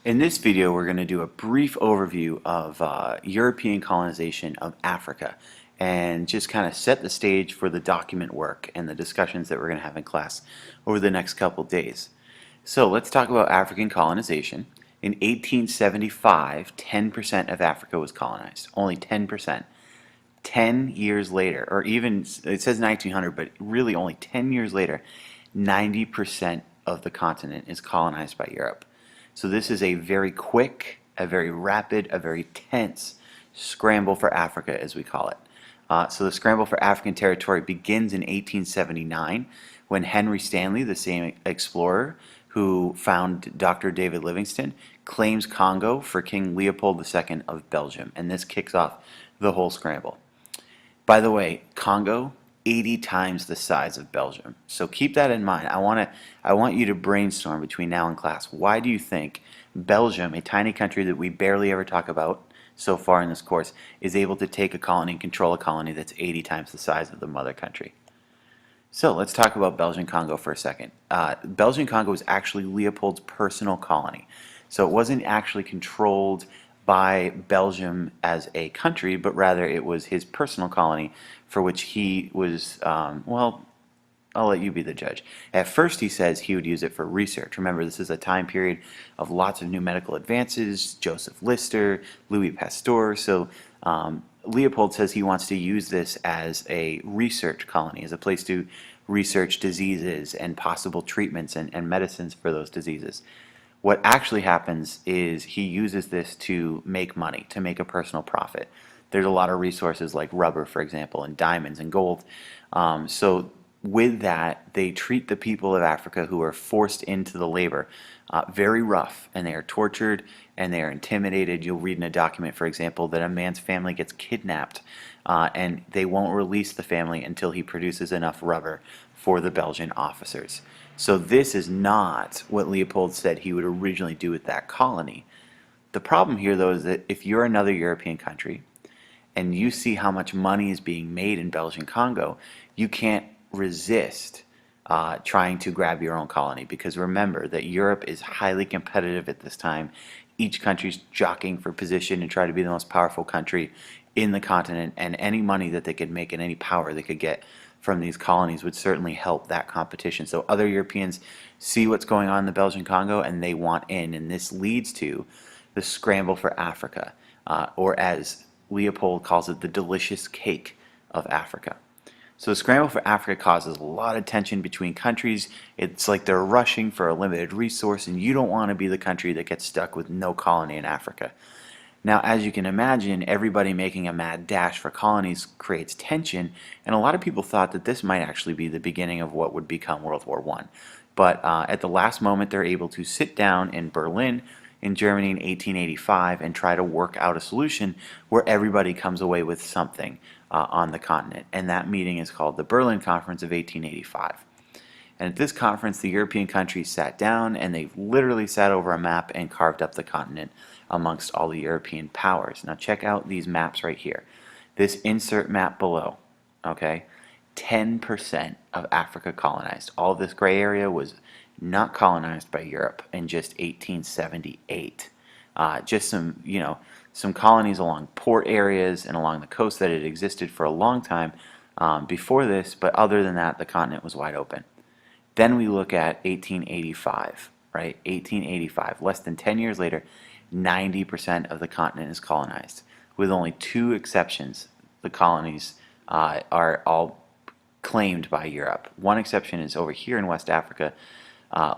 In this video, we're going to do a brief overview of European colonization of Africa and just kind of set the stage for the document work and the discussions that we're going to have in class over the next couple days. So let's talk about African colonization. In 1875, 10% of Africa was colonized, only 10%. 10 years later, or even, it says 1900, but really only 10 years later, 90% of the continent is colonized by Europe. So this is a very quick, a very rapid, a very tense scramble for Africa, as we call it. So the scramble for African territory begins in 1879 when Henry Stanley, the same explorer who found Dr. David Livingstone, claims Congo for King Leopold II of Belgium, and this kicks off the whole scramble. By the way, Congo, 80 times the size of Belgium. So keep that in mind. I want you to brainstorm between now and class. Why do you think Belgium, a tiny country that we barely ever talk about so far in this course, is able to take a colony and control a colony that's 80 times the size of the mother country? So let's talk about Belgian Congo for a second. Belgian Congo was actually Leopold's personal colony. So it wasn't actually controlled by Belgium as a country, but rather it was his personal colony for which he was, well, I'll let you be the judge. At first he says he would use it for research. Remember, this is a time period of lots of new medical advances, Joseph Lister, Louis Pasteur, so Leopold says he wants to use this as a research colony, as a place to research diseases and possible treatments and medicines for those diseases. What actually happens is he uses this to make money, to make a personal profit. There's a lot of resources like rubber, for example, and diamonds and gold. So with that, they treat the people of Africa who are forced into the labor very rough, and they are tortured and they are intimidated. You'll read in a document, for example, that a man's family gets kidnapped and they won't release the family until he produces enough rubber for the Belgian officers. So this is not what Leopold said he would originally do with that colony. The problem here, though, is that if you're another European country and you see how much money is being made in Belgian Congo, you can't resist trying to grab your own colony, because remember that Europe is highly competitive at this time. Each country's jockeying for position and try to be the most powerful country in the continent, and any money that they could make and any power they could get from these colonies would certainly help that competition. So other Europeans see what's going on in the Belgian Congo and they want in, and this leads to the scramble for Africa, or as Leopold calls it, the delicious cake of Africa. So the scramble for Africa causes a lot of tension between countries. It's like they're rushing for a limited resource, and you don't want to be the country that gets stuck with no colony in Africa. Now, as you can imagine, everybody making a mad dash for colonies creates tension, and a lot of people thought that this might actually be the beginning of what would become World War I. But at the last moment, they're able to sit down in Berlin in Germany in 1885 and try to work out a solution where everybody comes away with something on the continent. And that meeting is called the Berlin Conference of 1885. And at this conference, the European countries sat down and they literally sat over a map and carved up the continent amongst all the European powers. Now check out these maps right here. This insert map below, okay? 10% of Africa colonized. All this gray area was not colonized by Europe in just 1878. Just some colonies along port areas and along the coast that had existed for a long time before this, but other than that, the continent was wide open. Then we look at 1885, right? 1885, less than 10 years later, 90% of the continent is colonized. With only two exceptions, the colonies are all claimed by Europe. One exception is over here in West Africa.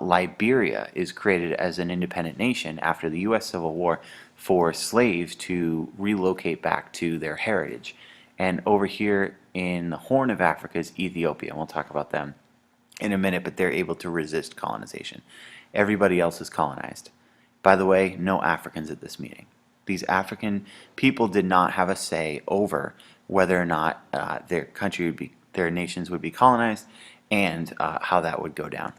Liberia is created as an independent nation after the U.S. Civil War for slaves to relocate back to their heritage. And over here in the Horn of Africa is Ethiopia, and we'll talk about them in a minute, but they're able to resist colonization. Everybody else is colonized. By the way, no Africans at this meeting. These African people did not have a say over whether or not their nations would be colonized and how that would go down.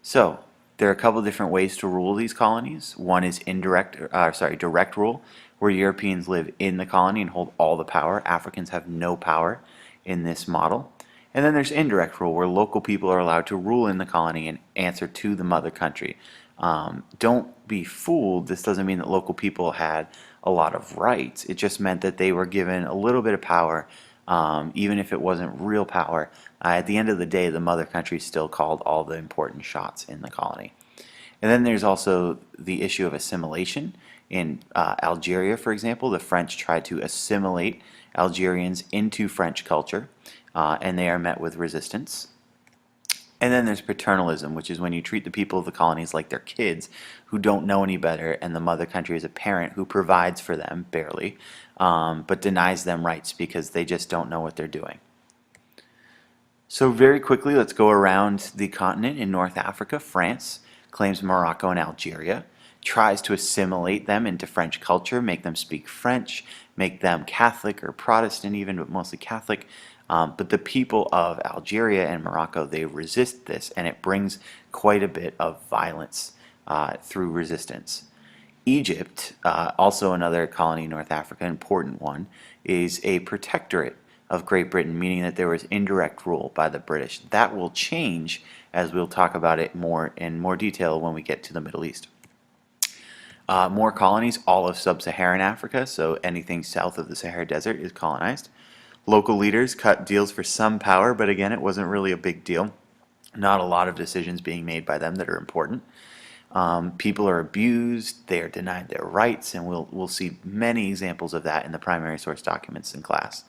So there are a couple different ways to rule these colonies. One is direct rule, where Europeans live in the colony and hold all the power. Africans have no power in this model. And then there's indirect rule, where local people are allowed to rule in the colony and answer to the mother country. Don't be fooled. This doesn't mean that local people had a lot of rights. It just meant that they were given a little bit of power, even if it wasn't real power. At the end of the day, the mother country still called all the important shots in the colony. And then there's also the issue of assimilation. In Algeria, for example, the French tried to assimilate Algerians into French culture, and they are met with resistance. And then there's paternalism, which is when you treat the people of the colonies like they're kids who don't know any better, and the mother country is a parent who provides for them, barely, but denies them rights because they just don't know what they're doing. So very quickly, let's go around the continent. In North Africa, France claims Morocco and Algeria, tries to assimilate them into French culture, make them speak French, make them Catholic or Protestant even, but mostly Catholic. But the people of Algeria and Morocco, they resist this, and it brings quite a bit of violence through resistance. Egypt, also another colony in North Africa, important one, is a protectorate of Great Britain, meaning that there was indirect rule by the British. That will change, as we'll talk about it in more detail when we get to the Middle East. More colonies, all of sub-Saharan Africa, so anything south of the Sahara Desert is colonized. Local leaders cut deals for some power, but again, it wasn't really a big deal. Not a lot of decisions being made by them that are important. People are abused, they are denied their rights, and we'll see many examples of that in the primary source documents in class.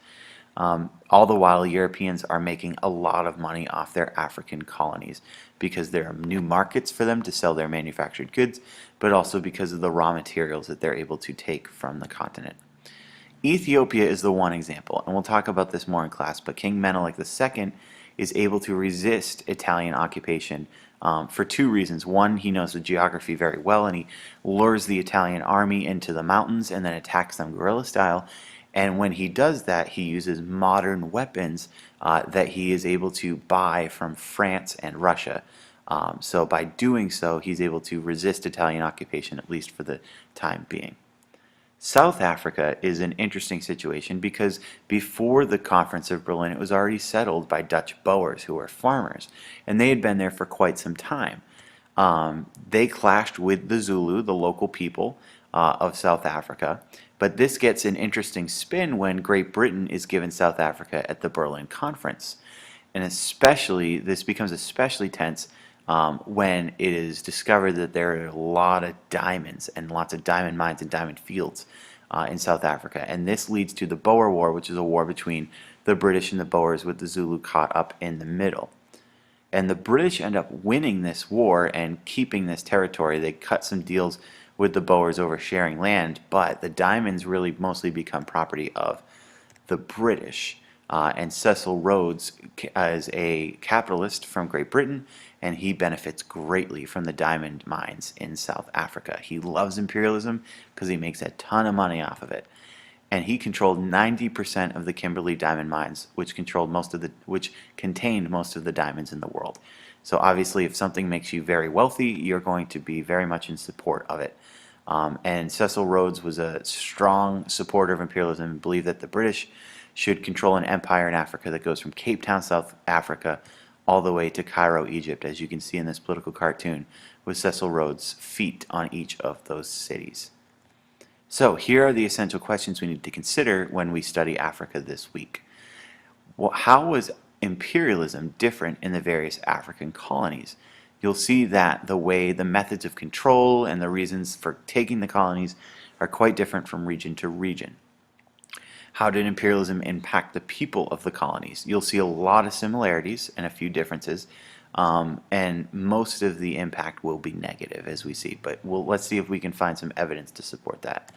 All the while, Europeans are making a lot of money off their African colonies because there are new markets for them to sell their manufactured goods, but also because of the raw materials that they're able to take from the continent. Ethiopia is the one example, and we'll talk about this more in class, but King Menelik II is able to resist Italian occupation for two reasons. One, he knows the geography very well, and he lures the Italian army into the mountains and then attacks them guerrilla style. And when he does that, he uses modern weapons that he is able to buy from France and Russia. So by doing so, he's able to resist Italian occupation, at least for the time being. South Africa is an interesting situation because before the Conference of Berlin, it was already settled by Dutch Boers who were farmers, and they had been there for quite some time. They clashed with the Zulu, the local people of South Africa, but this gets an interesting spin when Great Britain is given South Africa at the Berlin Conference. And especially, this becomes especially tense when it is discovered that there are a lot of diamonds and lots of diamond mines and diamond fields in South Africa. And this leads to the Boer War, which is a war between the British and the Boers with the Zulu caught up in the middle. And the British end up winning this war and keeping this territory. They cut some deals with the Boers over sharing land, but the diamonds really mostly become property of the British. And Cecil Rhodes is a capitalist from Great Britain, and he benefits greatly from the diamond mines in South Africa. He loves imperialism because he makes a ton of money off of it. And he controlled 90% of the Kimberley diamond mines, which contained most of the diamonds in the world. So obviously, if something makes you very wealthy, you're going to be very much in support of it. And Cecil Rhodes was a strong supporter of imperialism and believed that the British should control an empire in Africa that goes from Cape Town, South Africa, all the way to Cairo, Egypt, as you can see in this political cartoon, with Cecil Rhodes' feet on each of those cities. So here are the essential questions we need to consider when we study Africa this week. Well, how was imperialism different in the various African colonies? You'll see that the methods of control and the reasons for taking the colonies are quite different from region to region. How did imperialism impact the people of the colonies? You'll see a lot of similarities and a few differences, and most of the impact will be negative, as we see, but let's see if we can find some evidence to support that.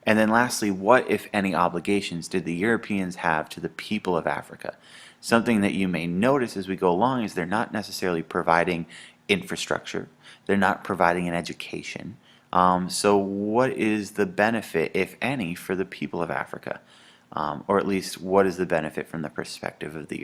And then lastly, what, if any, obligations did the Europeans have to the people of Africa? Something that you may notice as we go along is they're not necessarily providing infrastructure. They're not providing an education. So what is the benefit, if any, for the people of Africa? Or at least, what is the benefit from the perspective of the Europeans?